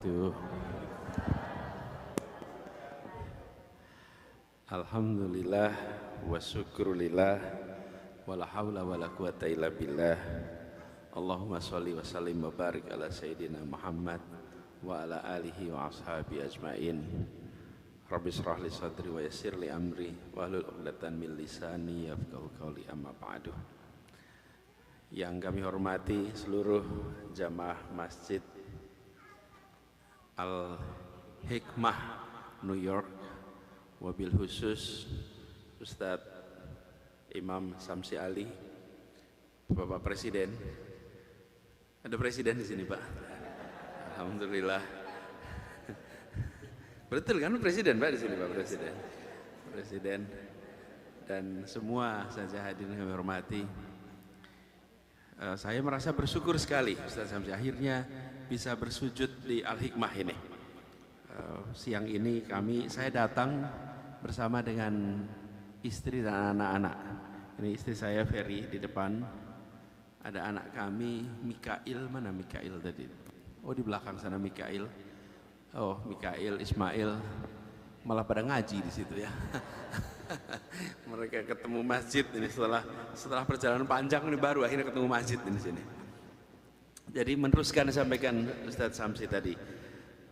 Tuh. Alhamdulillah wa syukrulillah wala haula wala quwata illa billah. Allahumma sholli wa sallim wa barik ala sayyidina Muhammad wa ala alihi wa ashabi ajmain. Rabbi shrah li sadri wa yassir li amri wa hlul 'uqdatam min lisani yafqahu qawli, amma ba'du. Yang kami hormati seluruh jamaah Masjid Al-Hikmah New York, wabil khusus Ustadz Imam Samsi Ali, Bapak Presiden. Ada Presiden di sini, Pak. Alhamdulillah. Betul kan Presiden, Pak, di sini, Pak Presiden. Presiden dan semua saja hadirin yang kami hormati. Saya merasa bersyukur sekali Ustadz Samsi akhirnya bisa bersujud di Al-Hikmah ini. Siang ini saya datang bersama dengan istri dan anak-anak. Ini istri saya Ferry di depan. Ada anak kami Mikail, mana Mikail tadi? Oh, di belakang sana Mikail. Oh, Mikail, Ismail, malah pada ngaji di situ ya. Mereka ketemu masjid ini setelah perjalanan panjang ini baru akhirnya ketemu masjid di sini. Jadi meneruskan disampaikan Ustadz Samsi tadi.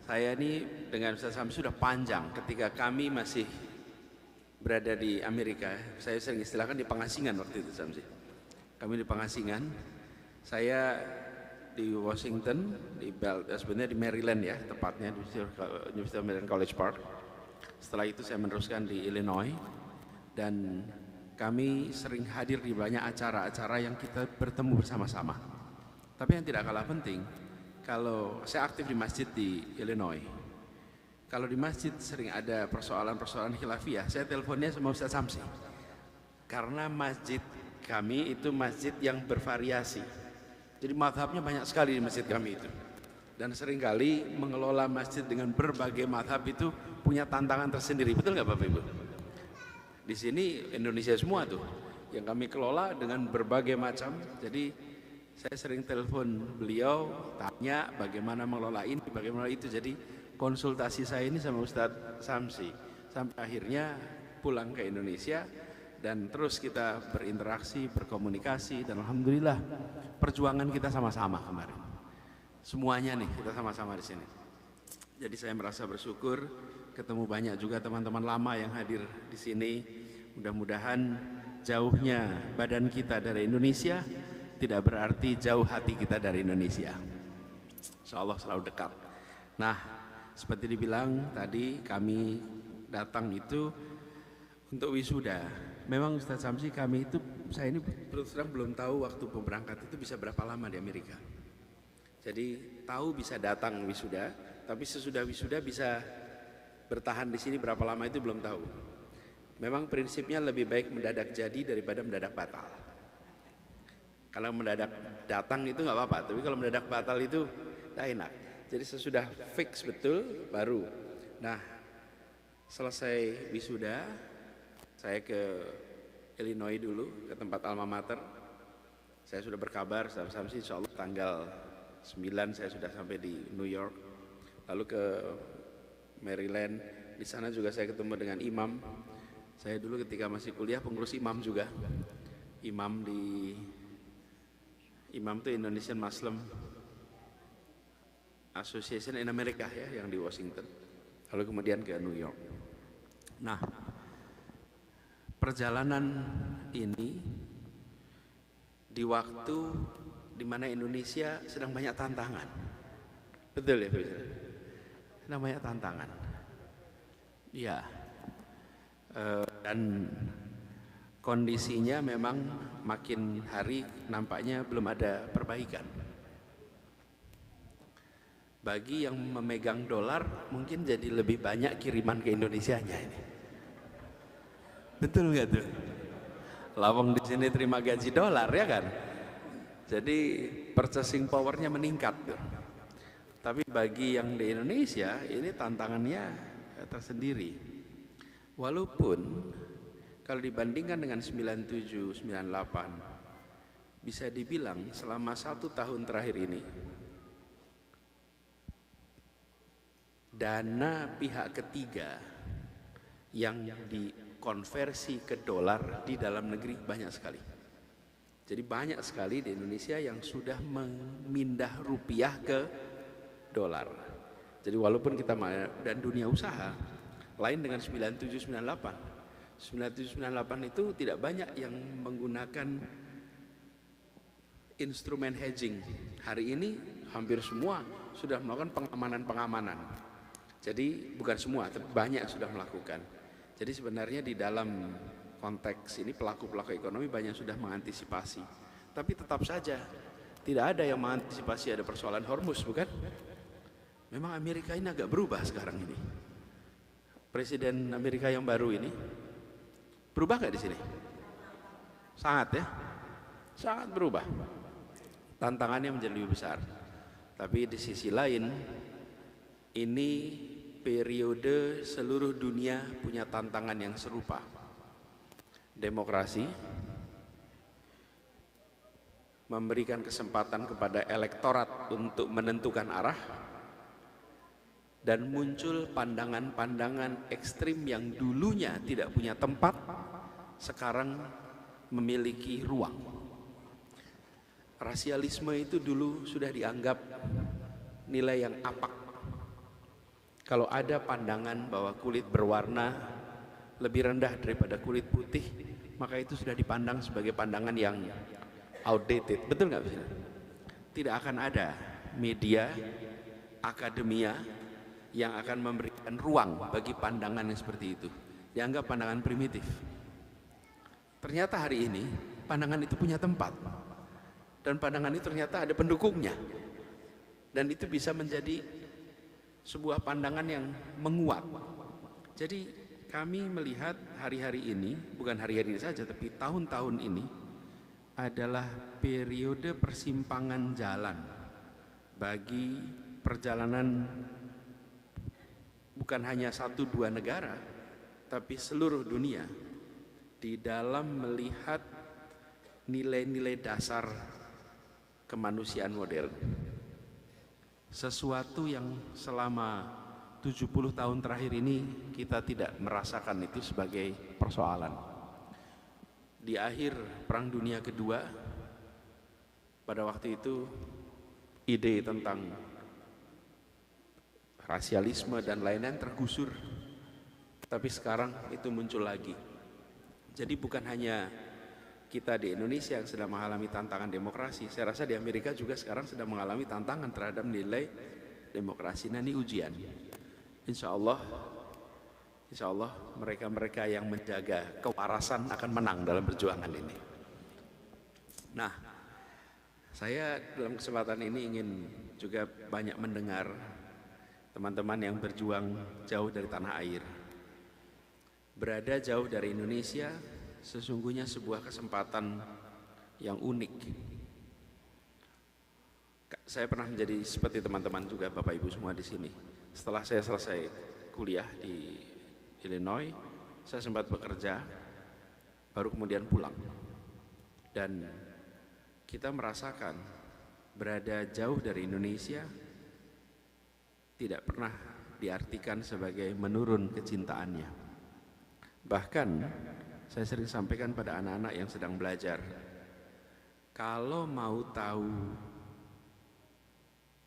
Saya ini dengan Ustadz Samsi sudah panjang ketika kami masih berada di Amerika. Saya sering istilahkan di pengasingan waktu itu, Samsi. Kami di pengasingan. Saya di Washington, sebenarnya di Maryland ya, tepatnya di University of Maryland College Park. Setelah itu saya meneruskan di Illinois dan kami sering hadir di banyak acara-acara yang kita bertemu bersama-sama. Tapi yang tidak kalah penting, kalau saya aktif di masjid di Illinois, kalau di masjid sering ada persoalan-persoalan khilafiyah, saya teleponnya sama Ustadz Samsi. Karena masjid kami itu masjid yang bervariasi. Jadi mazhabnya banyak sekali di masjid kami itu. Dan seringkali mengelola masjid dengan berbagai mazhab itu punya tantangan tersendiri. Betul nggak Bapak Ibu? Di sini Indonesia semua tuh yang kami kelola dengan berbagai macam. Jadi saya sering telepon beliau, tanya bagaimana mengelola ini, bagaimana itu. Jadi konsultasi saya ini sama Ustadz Samsi sampai akhirnya pulang ke Indonesia dan terus kita berinteraksi, berkomunikasi, dan alhamdulillah perjuangan kita sama-sama kemarin. Semuanya nih kita sama-sama di sini. Jadi saya merasa bersyukur ketemu banyak juga teman-teman lama yang hadir di sini. Mudah-mudahan jauhnya badan kita dari Indonesia tidak berarti jauh hati kita dari Indonesia. Insyaallah selalu dekat. Nah, seperti dibilang tadi kami datang itu untuk wisuda. Memang Ustadz Samsi kami itu, saya ini terus terang belum tahu waktu berangkat itu bisa berapa lama di Amerika. Jadi tahu bisa datang wisuda, tapi sesudah wisuda bisa bertahan di sini berapa lama itu belum tahu. Memang prinsipnya lebih baik mendadak jadi daripada mendadak batal. Kalau mendadak datang itu nggak apa-apa, tapi kalau mendadak batal itu tidak enak. Jadi sesudah fix betul baru. Nah, selesai wisuda, saya ke Illinois dulu, ke tempat alma mater. Saya sudah berkabar, Samsi insya Allah tanggal 9 saya sudah sampai di New York. Lalu ke Maryland, di sana juga saya ketemu dengan imam. Saya dulu ketika masih kuliah pengurus imam juga. Imam itu Indonesian Muslim Association in America ya, yang di Washington. Lalu kemudian ke New York. Nah, perjalanan ini di waktu di mana Indonesia sedang banyak tantangan. Betul ya, sedang banyak tantangan. Iya. Dan kondisinya memang makin hari nampaknya belum ada perbaikan. Bagi yang memegang dolar mungkin jadi lebih banyak kiriman ke Indonesianya ini. Betul nggak tuh? Lawang di sini terima gaji dolar ya kan? Jadi purchasing powernya meningkat tuh. Tapi bagi yang di Indonesia ini tantangannya tersendiri. Walaupun kalau dibandingkan dengan 97, 98 bisa dibilang selama 1 tahun terakhir ini dana pihak ketiga yang dikonversi ke dolar di dalam negeri banyak sekali. Jadi banyak sekali di Indonesia yang sudah memindah rupiah ke dolar. Jadi walaupun kita dan dunia usaha lain dengan 9798 itu tidak banyak yang menggunakan instrumen hedging. Hari ini hampir semua sudah melakukan pengamanan. Jadi bukan semua, tapi banyak sudah melakukan. Jadi sebenarnya di dalam konteks ini pelaku-pelaku ekonomi banyak sudah mengantisipasi. Tapi tetap saja tidak ada yang mengantisipasi ada persoalan Hormuz, bukan? Memang Amerika ini agak berubah sekarang ini. Presiden Amerika yang baru ini berubah nggak di sini? Sangat ya, sangat berubah. Tantangannya menjadi lebih besar. Tapi di sisi lain, ini periode seluruh dunia punya tantangan yang serupa. Demokrasi memberikan kesempatan kepada elektorat untuk menentukan arah, dan muncul pandangan-pandangan ekstrim yang dulunya tidak punya tempat, sekarang memiliki ruang. Rasialisme itu dulu sudah dianggap nilai yang apak. Kalau ada pandangan bahwa kulit berwarna lebih rendah daripada kulit putih, maka itu sudah dipandang sebagai pandangan yang outdated. Betul nggak? Tidak akan ada media, akademia yang akan memberikan ruang bagi pandangan yang seperti itu. Dianggap pandangan primitif. Ternyata hari ini pandangan itu punya tempat, dan pandangan itu ternyata ada pendukungnya, dan itu bisa menjadi sebuah pandangan yang menguat. Jadi kami melihat hari-hari ini, bukan hari-hari ini saja, tapi tahun-tahun ini adalah periode persimpangan jalan bagi perjalanan bukan hanya 1-2 negara, tapi seluruh dunia di dalam melihat nilai-nilai dasar kemanusiaan modern. Sesuatu yang selama 70 tahun terakhir ini kita tidak merasakan itu sebagai persoalan. Di akhir Perang Dunia Kedua, pada waktu itu ide tentang rasialisme dan lain-lain tergusur, tapi sekarang itu muncul lagi. Jadi bukan hanya kita di Indonesia yang sedang mengalami tantangan demokrasi, saya rasa di Amerika juga sekarang sedang mengalami tantangan terhadap nilai demokrasi. Nah, ini ujian. Insya Allah mereka-mereka yang menjaga kewarasan akan menang dalam perjuangan ini. Nah, saya dalam kesempatan ini ingin juga banyak mendengar teman-teman yang berjuang jauh dari tanah air. Berada jauh dari Indonesia sesungguhnya sebuah kesempatan yang unik. Saya pernah menjadi seperti teman-teman juga, Bapak Ibu semua di sini. Setelah saya selesai kuliah di Illinois, saya sempat bekerja, baru kemudian pulang. Dan kita merasakan berada jauh dari Indonesia tidak pernah diartikan sebagai menurun kecintaannya. Bahkan saya sering sampaikan pada anak-anak yang sedang belajar, kalau mau tahu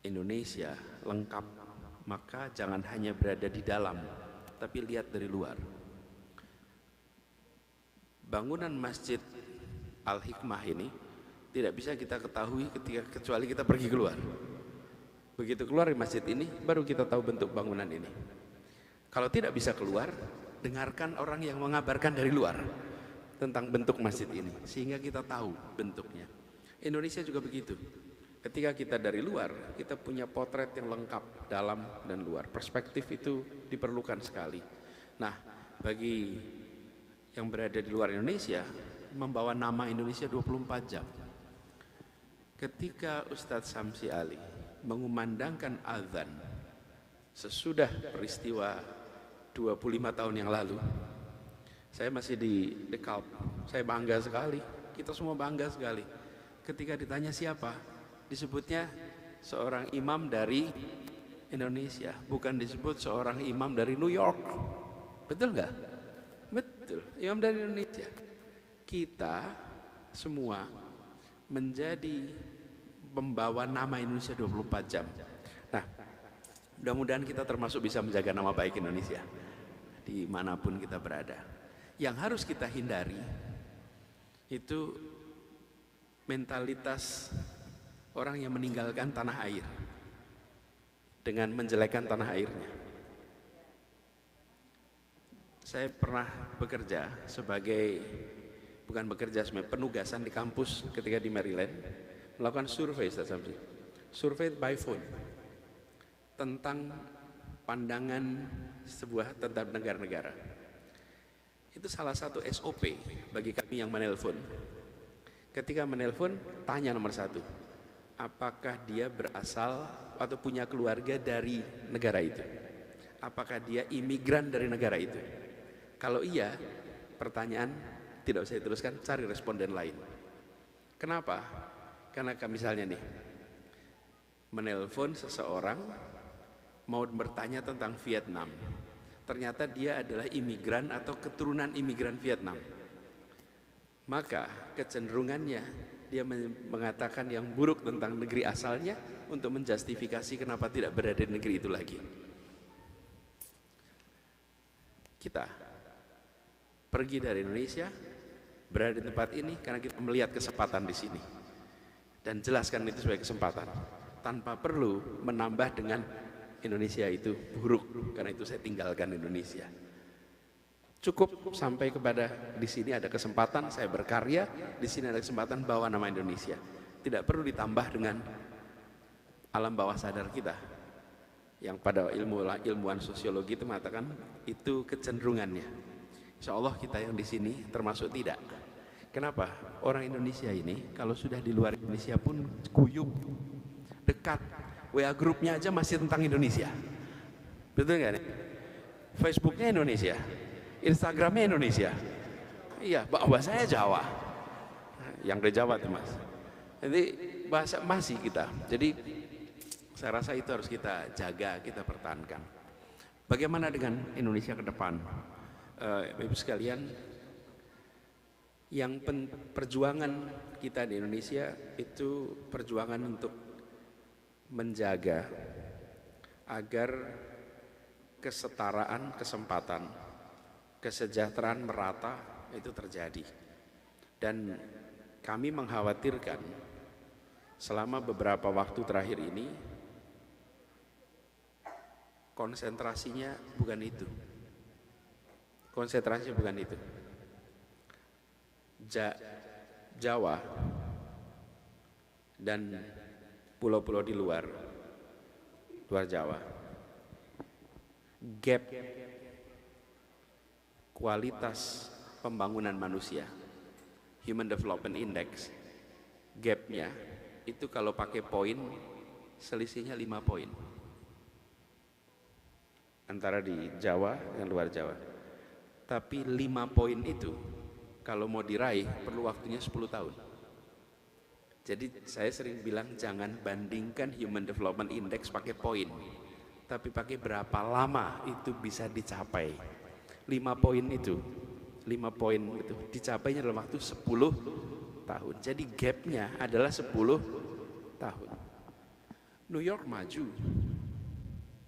Indonesia lengkap, maka jangan hanya berada di dalam, tapi lihat dari luar. Bangunan Masjid Al-Hikmah ini tidak bisa kita ketahui kecuali kita pergi keluar. Begitu keluar dari masjid ini, baru kita tahu bentuk bangunan ini. Kalau tidak bisa keluar, dengarkan orang yang mengabarkan dari luar tentang bentuk masjid ini, sehingga kita tahu bentuknya. Indonesia juga begitu. Ketika kita dari luar, kita punya potret yang lengkap dalam dan luar. Perspektif itu diperlukan sekali. Nah, bagi yang berada di luar Indonesia, membawa nama Indonesia 24 jam. Ketika Ustadz Samsi Ali mengumandangkan azan sesudah peristiwa 25 tahun yang lalu, saya masih di DeKalb. Saya bangga sekali, kita semua bangga sekali. Ketika ditanya siapa, disebutnya seorang imam dari Indonesia, bukan disebut seorang imam dari New York. Betul nggak? Betul, imam dari Indonesia. Kita semua menjadi pembawa nama Indonesia 24 jam. Nah, mudah-mudahan kita termasuk bisa menjaga nama baik Indonesia dimanapun kita berada. Yang harus kita hindari itu mentalitas orang yang meninggalkan tanah air dengan menjelekkan tanah airnya. Saya pernah bekerja sebagai, bukan bekerja sebagai penugasan di kampus ketika di Maryland, melakukan survei, survei by phone tentang pandangan sebuah tentang negara-negara. Itu salah satu SOP bagi kami yang menelpon. Ketika menelpon, tanya nomor satu, apakah dia berasal atau punya keluarga dari negara itu? Apakah dia imigran dari negara itu? Kalau iya, pertanyaan tidak usah diteruskan, cari responden lain. Kenapa? Karena misalnya nih, menelpon seseorang mau bertanya tentang Vietnam, ternyata dia adalah imigran atau keturunan imigran Vietnam, maka kecenderungannya dia mengatakan yang buruk tentang negeri asalnya untuk menjustifikasi kenapa tidak berada di negeri itu lagi. Kita pergi dari Indonesia, berada di tempat ini karena kita melihat kesempatan di sini, dan jelaskan itu sebagai kesempatan tanpa perlu menambah dengan Indonesia itu buruk, karena itu saya tinggalkan Indonesia. Cukup sampai kepada di sini ada kesempatan saya berkarya, di sini ada kesempatan bawa nama Indonesia. Tidak perlu ditambah dengan alam bawah sadar kita yang pada ilmuwan sosiologi itu mengatakan itu kecenderungannya. Insya Allah kita yang di sini termasuk tidak. Kenapa? Orang Indonesia ini kalau sudah di luar Indonesia pun guyup, dekat. WA grupnya aja masih tentang Indonesia. Betul nggak nih? Facebooknya Indonesia, Instagramnya Indonesia. Iya, bahasanya Jawa. Yang dari Jawa tuh mas. Jadi bahasa masih kita. Jadi saya rasa itu harus kita jaga, kita pertahankan. Bagaimana dengan Indonesia ke depan? Ibu sekalian, yang perjuangan kita di Indonesia itu perjuangan untuk menjaga agar kesetaraan kesempatan, kesejahteraan merata itu terjadi. Dan kami mengkhawatirkan selama beberapa waktu terakhir ini konsentrasinya bukan itu. Konsentrasinya bukan itu. Jawa dan pulau-pulau di luar Jawa, gap kualitas pembangunan manusia, Human Development Index, gapnya itu kalau pakai poin selisihnya 5 poin antara di Jawa dan luar Jawa. Tapi 5 poin itu kalau mau diraih perlu waktunya 10 tahun. Jadi saya sering bilang jangan bandingkan Human Development Index pakai poin, tapi pakai berapa lama itu bisa dicapai. 5 poin itu dicapainya dalam waktu 10 tahun. Jadi gapnya adalah 10 tahun. New York maju,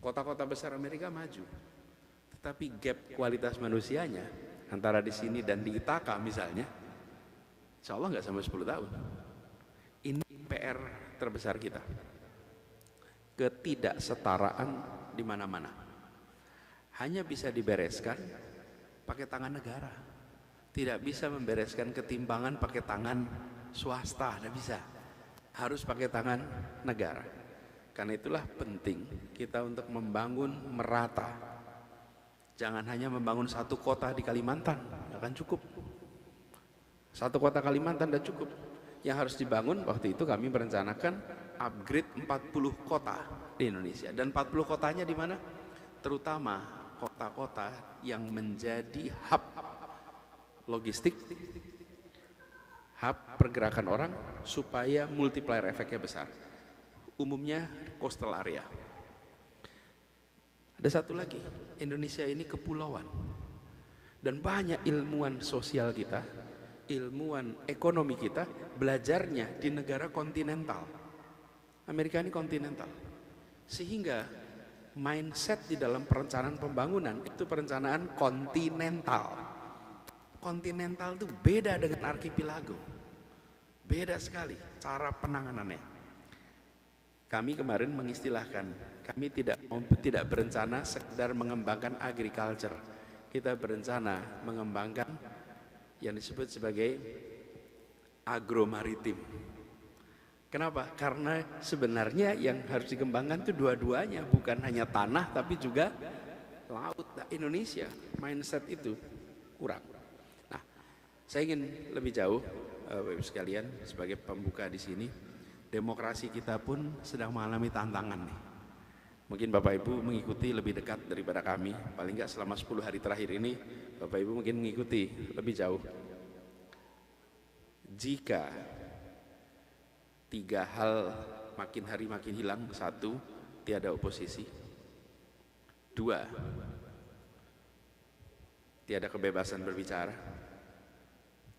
kota-kota besar Amerika maju, tetapi gap kualitas manusianya antara di sini dan di Ithaca misalnya, insya Allah nggak sampai 10 tahun. Ini PR terbesar kita. Ketidaksetaraan di mana-mana hanya bisa dibereskan pakai tangan negara. Tidak bisa membereskan ketimpangan pakai tangan swasta, tidak bisa. Harus pakai tangan negara. Karena itulah penting kita untuk membangun merata. Jangan hanya membangun satu kota di Kalimantan, tidak akan cukup. Satu kota Kalimantan tidak cukup. Yang harus dibangun, waktu itu kami merencanakan upgrade 40 kota di Indonesia. Dan 40 kotanya di mana? Terutama kota-kota yang menjadi hub logistik, hub pergerakan orang, supaya multiplier efeknya besar. Umumnya coastal area. Ada satu lagi, Indonesia ini kepulauan. Dan banyak ilmuwan sosial kita, ilmuwan ekonomi kita, belajarnya di negara kontinental. Amerika ini kontinental. Sehingga mindset di dalam perencanaan pembangunan itu perencanaan kontinental. Kontinental itu beda dengan archipelago. Beda sekali cara penanganannya. Kami kemarin mengistilahkan, kami tidak berencana sekedar mengembangkan agriculture. Kita berencana mengembangkan yang disebut sebagai agromaritim. Kenapa? Karena sebenarnya yang harus dikembangkan itu dua-duanya, bukan hanya tanah tapi juga laut. Nah, Indonesia mindset itu kurang. Nah, saya ingin lebih jauh, Bapak Ibu sekalian, sebagai pembuka di sini. Demokrasi kita pun sedang mengalami tantangan nih. Mungkin Bapak Ibu mengikuti lebih dekat daripada kami, paling enggak selama 10 hari terakhir ini Bapak Ibu mungkin mengikuti lebih jauh. Jika 3 hal makin hari makin hilang: 1, tiada oposisi; 2, tiada kebebasan berbicara;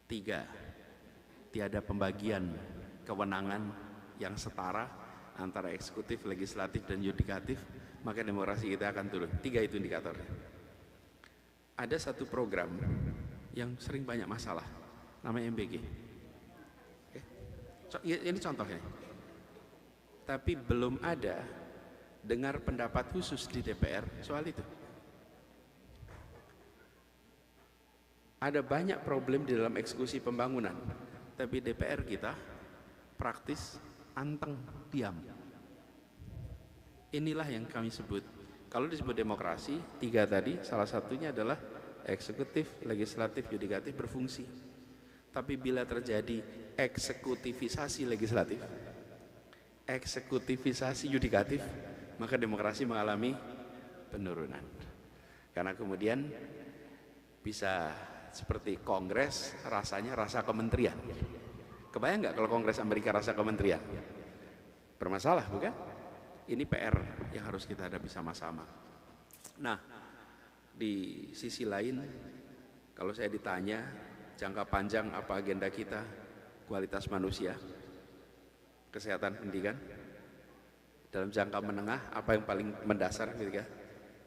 3, tiada pembagian kewenangan yang setara antara eksekutif, legislatif, dan yudikatif, maka demokrasi kita akan turun. 3 itu indikatornya. Ada satu program yang sering banyak masalah, namanya MBG. Oke. Ini contohnya. Tapi belum ada dengar pendapat khusus di DPR soal itu. Ada banyak problem di dalam eksekusi pembangunan, tapi DPR kita praktis anteng diam. Inilah yang kami sebut, kalau disebut demokrasi, 3 tadi salah satunya adalah eksekutif, legislatif, yudikatif berfungsi. Tapi bila terjadi eksekutifisasi legislatif, eksekutifisasi yudikatif, maka demokrasi mengalami penurunan. Karena kemudian bisa seperti Kongres, rasanya rasa kementerian. Kebayang nggak kalau Kongres Amerika rasa kementerian? Bermasalah, bukan? Ini PR yang harus kita hadapi sama-sama. Nah, di sisi lain, kalau saya ditanya jangka panjang apa agenda kita, kualitas manusia, kesehatan pendidikan. Dalam jangka menengah, apa yang paling mendasar ketika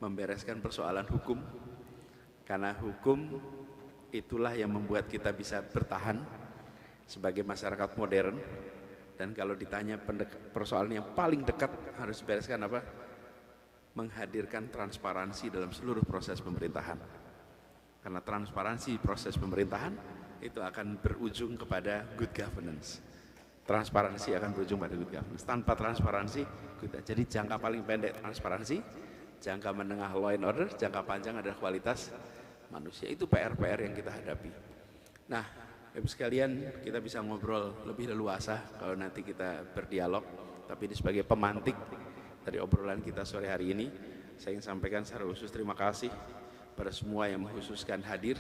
membereskan persoalan hukum, karena hukum itulah yang membuat kita bisa bertahan sebagai masyarakat modern. Dan kalau ditanya persoalan yang paling dekat harus dibereskan apa? Menghadirkan transparansi dalam seluruh proses pemerintahan. Karena transparansi proses pemerintahan itu akan berujung kepada good governance. Transparansi akan berujung pada good governance. Tanpa transparansi, jadi jangka paling pendek transparansi, jangka menengah law and order, jangka panjang adalah kualitas manusia. Itu PR-PR yang kita hadapi. Nah, Ibu sekalian, kita bisa ngobrol lebih leluasa kalau nanti kita berdialog, tapi ini sebagai pemantik dari obrolan kita sore hari ini, saya ingin sampaikan secara khusus terima kasih pada semua yang mengkhususkan hadir.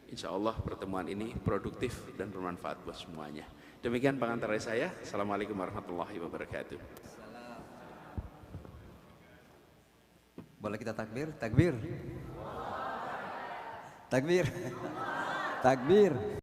Insya Allah pertemuan ini produktif dan bermanfaat buat semuanya. Demikian pengantar dari saya. Assalamualaikum warahmatullahi wabarakatuh. Boleh kita takbir? Takbir. Takbir. Takbir.